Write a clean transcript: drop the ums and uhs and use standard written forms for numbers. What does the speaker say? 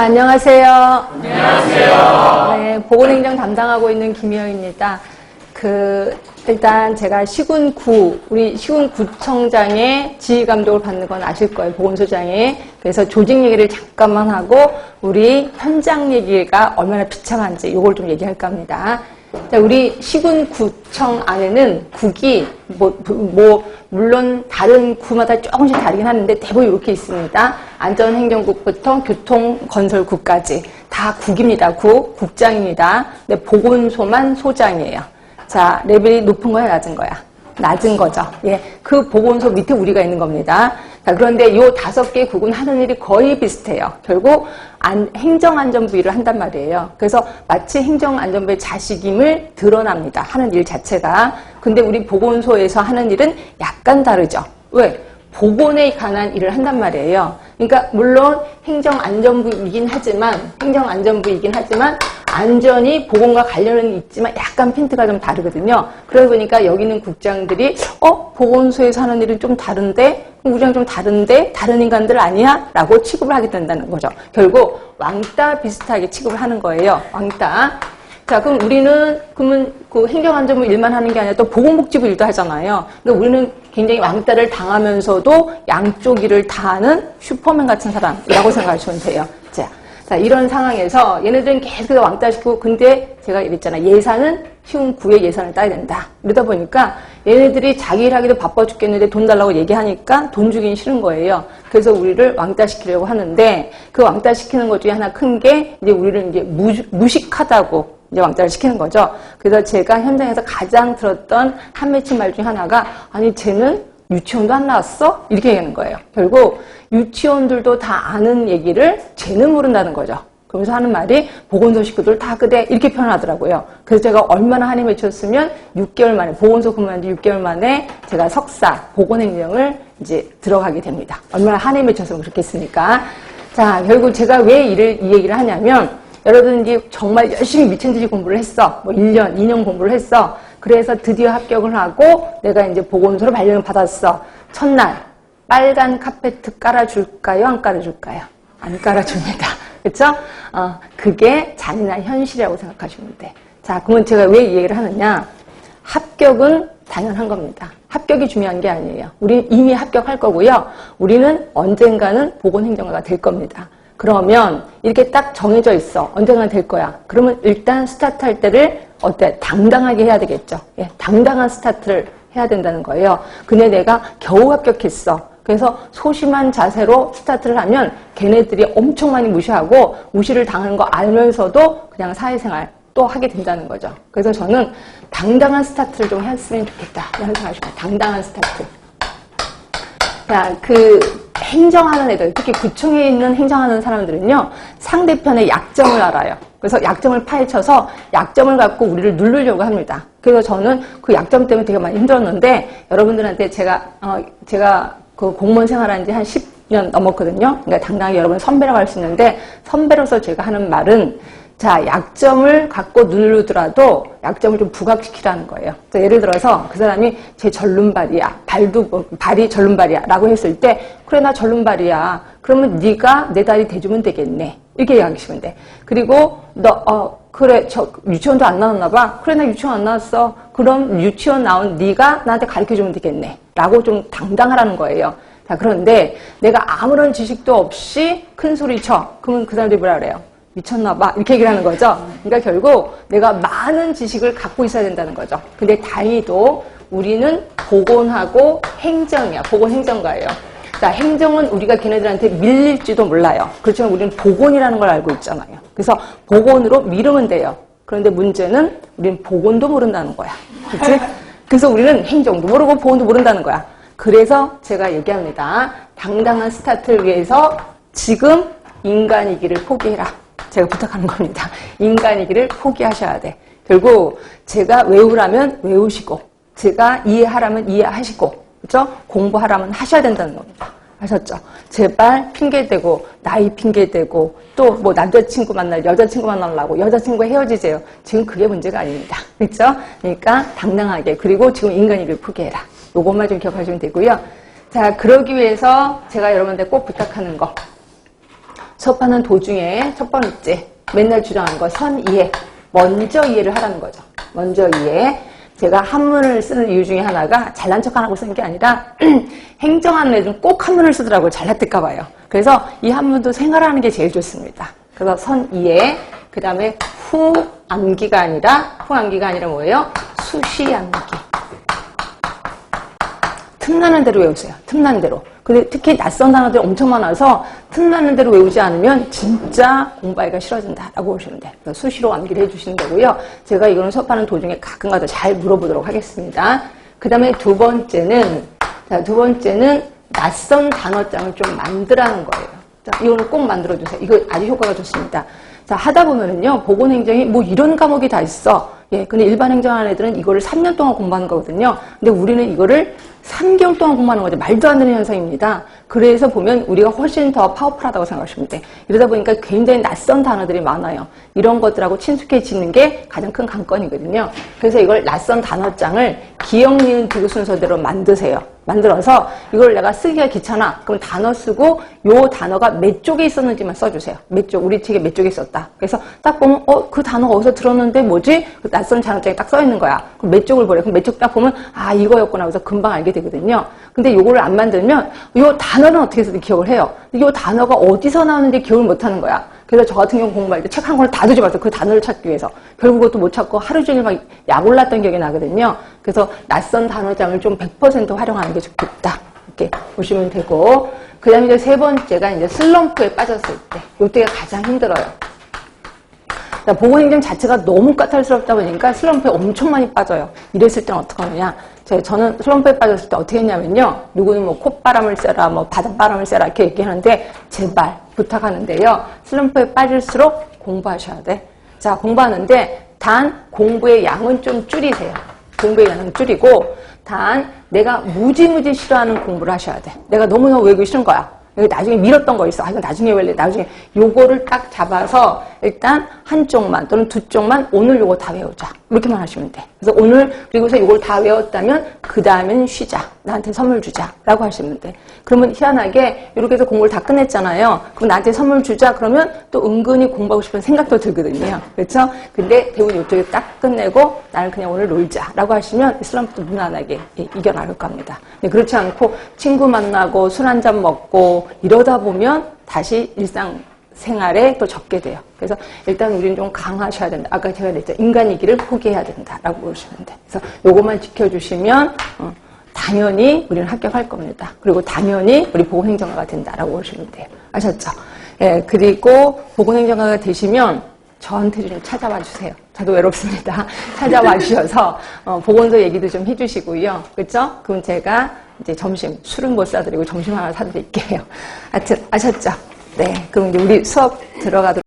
안녕하세요. 안녕하세요. 네, 보건행정 담당하고 있는 김희영입니다. 일단 제가 우리 시군구청장의 지휘감독을 받는 건 아실 거예요. 보건소장이. 그래서 조직 얘기를 잠깐만 하고 우리 현장 얘기가 얼마나 비참한지 이걸 좀 얘기할까 합니다. 자, 우리 시군구청 안에는 국이 물론 다른 구마다 조금씩 다르긴 하는데 대부분 이렇게 있습니다. 안전행정국부터 교통건설국까지 다 국입니다. 국장입니다. 근데 보건소만 소장이에요. 자, 레벨이 높은 거야, 낮은 거야? 낮은 거죠. 예, 그 보건소 밑에 우리가 있는 겁니다. 자, 그런데 요 5개 국은 하는 일이 거의 비슷해요. 결국 행정안전부 일을 한단 말이에요. 그래서 마치 행정안전부의 자식임을 드러납니다. 하는 일 자체가. 근데 우리 보건소에서 하는 일은 약간 다르죠. 왜? 보건에 관한 일을 한단 말이에요. 그러니까 물론 행정안전부이긴 하지만 안전이 보건과 관련은 있지만 약간 핀트가 좀 다르거든요. 그러다 보니까 여기 있는 국장들이 보건소에서 하는 일은 좀 다른데 우리랑 좀 다른데 다른 인간들 아니야? 라고 취급을 하게 된다는 거죠. 결국 왕따 비슷하게 취급을 하는 거예요. 왕따. 자, 그럼 우리는 그 행정안전부 일만 하는 게 아니라 또 보건복지부 일도 하잖아요. 그러니까 우리는 굉장히 왕따를 당하면서도 양쪽 일을 다 하는 슈퍼맨 같은 사람이라고 생각하시면 돼요. 자, 이런 상황에서 얘네들은 계속해서 왕따시키고, 근데 제가 이랬잖아요. 예산은 시군구의 예산을 따야 된다. 이러다 보니까 얘네들이 자기 일하기도 바빠 죽겠는데 돈 달라고 얘기하니까 돈 주긴 싫은 거예요. 그래서 우리를 왕따시키려고 하는데 그 왕따시키는 것 중에 하나 큰 게 이제 우리를 이제 무식하다고 이제 왕따를 시키는 거죠. 그래서 제가 현장에서 가장 들었던 한 맺힌 말 중에 하나가 아니 쟤는 유치원도 안 나왔어? 이렇게 얘기하는 거예요. 결국 유치원들도 다 아는 얘기를 쟤는 모른다는 거죠. 그러면서 하는 말이 보건소 식구들 다 그대 이렇게 표현하더라고요. 그래서 제가 얼마나 한이 맺혔으면 6개월 만에 보건소 근무한 지 6개월 만에 제가 석사 보건행정을 이제 들어가게 됩니다. 얼마나 한이 맺혔으면 그렇겠습니까? 자, 결국 제가 왜 이 얘기를 하냐면 여러분들이 정말 열심히 미친 듯이 공부를 했어. 1년, 2년 공부를 했어. 그래서 드디어 합격을 하고 내가 이제 보건소로 발령을 받았어. 첫날 빨간 카페트 깔아줄까요? 안 깔아줄까요? 안 깔아줍니다. 그렇죠? 그게 잔인한 현실이라고 생각하시면 돼. 자, 그러면 제가 왜 이 얘기를 하느냐? 합격은 당연한 겁니다. 합격이 중요한 게 아니에요. 우리는 이미 합격할 거고요. 우리는 언젠가는 보건행정가가 될 겁니다. 그러면 이렇게 딱 정해져 있어. 언젠가 될 거야. 그러면 일단 스타트할 때를 당당하게 해야 되겠죠. 예, 당당한 스타트를 해야 된다는 거예요. 근데 내가 겨우 합격했어. 그래서 소심한 자세로 스타트를 하면 걔네들이 엄청 많이 무시하고 무시를 당하는 거 알면서도 그냥 사회생활 또 하게 된다는 거죠. 그래서 저는 당당한 스타트를 좀 했으면 좋겠다. 이런 생각을 합니다. 당당한 스타트. 자, 행정하는 애들, 특히 구청에 있는 행정하는 사람들은요, 상대편의 약점을 알아요. 그래서 약점을 파헤쳐서 약점을 갖고 우리를 누르려고 합니다. 그래서 저는 그 약점 때문에 되게 많이 힘들었는데, 여러분들한테 제가 그 공무원 생활한 지 한 10년 넘었거든요. 그러니까 당당하게 여러분 선배라고 할 수 있는데, 선배로서 제가 하는 말은, 자, 약점을 갖고 누르더라도 약점을 좀 부각시키라는 거예요. 예를 들어서 그 사람이 제 절름발이야. 발이 절름발이야. 라고 했을 때 그래 나 절름발이야. 그러면 네가 내 다리 대주면 되겠네. 이렇게 이야기하시면 돼. 그리고 그래 유치원도 안 나왔나 봐. 그래 나 유치원 안 나왔어. 그럼 유치원 나온 네가 나한테 가르쳐주면 되겠네. 라고 좀 당당하라는 거예요. 자, 그런데 내가 아무런 지식도 없이 큰 소리 쳐. 그러면 그 사람들이 뭐라 그래요? 미쳤나봐. 이렇게 얘기를 하는 거죠. 그러니까 결국 내가 많은 지식을 갖고 있어야 된다는 거죠. 근데 다행히도 우리는 보건하고 행정이야. 보건행정가예요. 자, 행정은 우리가 걔네들한테 밀릴지도 몰라요. 그렇지만 우리는 보건이라는 걸 알고 있잖아요. 그래서 보건으로 밀으면 돼요. 그런데 문제는 우리는 보건도 모른다는 거야. 그렇지? 그래서 우리는 행정도 모르고 보건도 모른다는 거야. 그래서 제가 얘기합니다. 당당한 스타트를 위해서 지금 인간이기를 포기해라. 제가 부탁하는 겁니다. 인간이기를 포기하셔야 돼. 결국 제가 외우라면 외우시고 제가 이해하라면 이해하시고 그렇죠? 공부하라면 하셔야 된다는 겁니다. 아셨죠? 제발 핑계대고 나이 핑계대고 또 뭐 남자친구 만날 여자친구 만나려고 여자친구와 헤어지세요. 지금 그게 문제가 아닙니다. 그렇죠? 그러니까 당당하게 그리고 지금 인간이기를 포기해라. 요것만 좀 기억하시면 되고요. 자, 그러기 위해서 제가 여러분한테 꼭 부탁하는 거 수업하는 도중에 첫 번째, 맨날 주장한 거 선 이해. 먼저 이해를 하라는 거죠. 먼저 이해. 제가 한문을 쓰는 이유 중에 하나가 잘난 척 안 하고 쓰는 게 아니라 행정하는 애들은 꼭 한문을 쓰더라고요. 잘났을까 봐요. 그래서 이 한문도 생활하는 게 제일 좋습니다. 그래서 선 이해. 그 다음에 후 암기가 아니라 뭐예요? 수시 암기. 틈나는 대로 외우세요. 틈나는 대로. 근데 특히 낯선 단어들이 엄청 많아서 틈나는 대로 외우지 않으면 진짜 공부하기가 싫어진다라고 보시면 돼요. 그래서 수시로 암기를 해주시는 거고요. 제가 이거는 수업하는 도중에 가끔가다 잘 물어보도록 하겠습니다. 그 다음에 두 번째는 낯선 단어장을 좀 만들라는 거예요. 자, 이거는 꼭 만들어주세요. 이거 아주 효과가 좋습니다. 자, 하다 보면은요, 보건행정이 뭐 이런 과목이 다 있어. 예, 근데 일반 행정하는 애들은 이거를 3년 동안 공부하는 거거든요. 근데 우리는 이거를 3개월 동안 공부하는 거죠. 말도 안 되는 현상입니다. 그래서 보면 우리가 훨씬 더 파워풀하다고 생각하시면 돼. 이러다 보니까 굉장히 낯선 단어들이 많아요. 이런 것들하고 친숙해지는 게 가장 큰 관건이거든요. 그래서 이걸 낯선 단어장을 기억, 니은, 디귿 순서대로 만드세요. 만들어서 이걸 내가 쓰기가 귀찮아. 그럼 단어 쓰고 요 단어가 몇 쪽에 있었는지만 써주세요. 몇 쪽, 우리 책에 몇 쪽에 있었다. 그래서 딱 보면 그 단어가 어디서 들었는데 뭐지? 그 낯선 단어장에 딱 써 있는 거야. 그럼 몇 쪽을 보래. 그럼 몇 쪽 딱 보면 아 이거였구나. 그래서 금방 알게 되거든요. 근데 요거를 안 만들면 요 단어는 어떻게 해서든 기억을 해요. 근데 요 단어가 어디서 나오는지 기억을 못 하는 거야. 그래서 저 같은 경우 공부할 때 책 한 권을 다 뒤져봤어요. 그 단어를 찾기 위해서. 결국 그것도 못 찾고 하루 종일 막 약 올랐던 기억이 나거든요. 그래서 낯선 단어장을 좀 100% 활용하는 게 좋겠다. 이렇게 보시면 되고. 그 다음에 이제 세 번째가 이제 슬럼프에 빠졌을 때. 요때가 가장 힘들어요. 보건행정 자체가 너무 까탈스럽다 보니까 슬럼프에 엄청 많이 빠져요. 이랬을 때는 어떻게 하느냐. 저는 슬럼프에 빠졌을 때 어떻게 했냐면요. 누구는 뭐 콧바람을 쐬라, 뭐 바닷바람을 쐬라 이렇게 얘기하는데 제발 부탁하는데요. 슬럼프에 빠질수록 공부하셔야 돼. 자, 공부하는데 단 공부의 양은 좀 줄이세요. 공부의 양은 줄이고 단 내가 무지무지 싫어하는 공부를 하셔야 돼. 내가 너무너무 외우기 싫은 거야. 나중에 미뤘던 거 있어. 이건 나중에 외울래. 나중에 요거를 딱 잡아서 일단 한쪽만 또는 두 쪽만 오늘 요거 다 외우자. 이렇게만 하시면 돼. 그래서 오늘 그리고서 요걸 다 외웠다면 그 다음엔 쉬자. 나한테 선물 주자. 라고 하시면 돼. 그러면 희한하게 이렇게 해서 공부를 다 끝냈잖아요. 그럼 나한테 선물 주자. 그러면 또 은근히 공부하고 싶은 생각도 들거든요. 그렇죠? 근데 대부분 이쪽에 딱 끝내고 나는 그냥 오늘 놀자. 라고 하시면 슬럼프도 무난하게 이겨나갈 겁니다. 근데 그렇지 않고 친구 만나고 술 한잔 먹고 이러다 보면 다시 일상생활에 또 적게 돼요. 그래서 일단 우리는 좀 강하셔야 된다. 아까 제가 그랬죠. 인간이기를 포기해야 된다라고 보시면 돼. 그래서 요것만 지켜주시면 당연히 우리는 합격할 겁니다. 그리고 당연히 우리 보건행정가가 된다라고 보시면 돼요. 아셨죠? 예, 그리고 보건행정가가 되시면 저한테 좀 찾아와 주세요. 저도 외롭습니다. 찾아와 주셔서 보건소 얘기도 좀 해주시고요. 그렇죠? 그럼 제가 이제 점심 술은 못 사드리고 점심 하나 사드릴게요. 하여튼 아셨죠? 네, 그럼 이제 우리 수업 들어가도록.